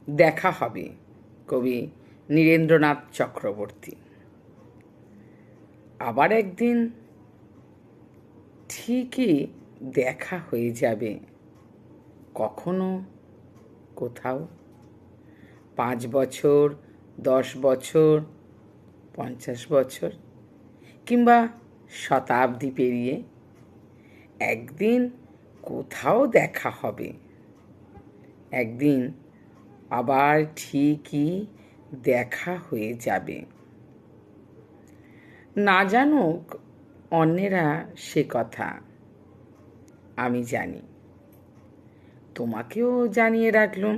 দেখা হবে। কবি নীরেন্দ্রনাথ চক্রবর্তী। আবার একদিন ঠিকই দেখা হয়ে যাবে, কখনো কোথাও। 5 বছর, 10 বছর, 50 বছর কিংবা শতাব্দী পেরিয়ে একদিন কোথাও দেখা হবে। একদিন আবার ঠিকই দেখা হয়ে যাবে। না জানুক অন্যেরা সে কথা, আমি জানি। তোমাকেও জানিয়ে রাখলুম।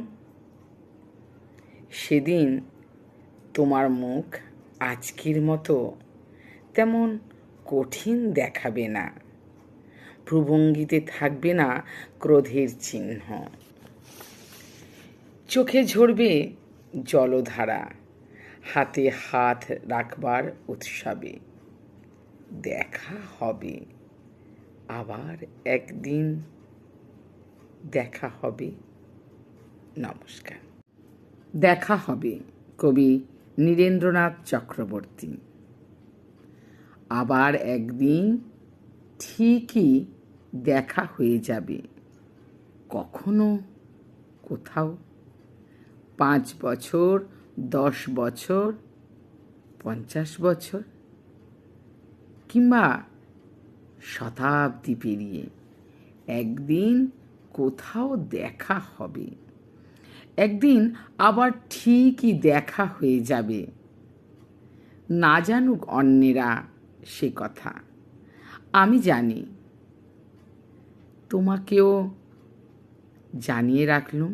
সেদিন তোমার মুখ আজকের মতো তেমন কঠিন দেখাবে না, ভ্রুভঙ্গিতে থাকবে না ক্রোধের চিহ্ন। চোখে ঝরবে জলধারা, হাতে হাত রাখবার উৎসবে। দেখা হবে, আবার একদিন দেখা হবে। নমস্কার। দেখা হবে। কবি নীরেন্দ্রনাথ চক্রবর্তী। আবার একদিন ঠিকই দেখা হয়ে যাবে, কখনো কোথাও। 5 বছর, 10 বছর, 50 বছর কিংবা শতাব্দী পেরিয়ে একদিন কোথাও দেখা হবে। একদিন আবার ঠিকই দেখা হয়ে যাবে। না জানুক অন্যেরা সে কথা, আমি জানি। তোমাকেও জানিয়ে রাখলুম।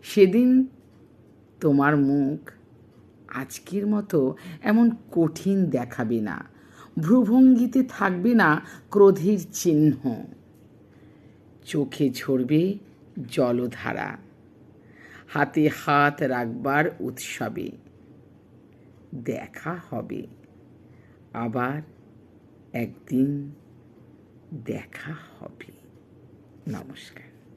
সেদিন তোমার মুখ আজকের মতো এমন কঠিন দেখাবে না, ভ্রুভঙ্গিতে থাকবে না ক্রোধের চিহ্ন। চোখে ঝরবে জলধারা, হাতে হাত রাখবার উৎসবে। দেখা হবে, আবার একদিন দেখা হবে। নমস্কার।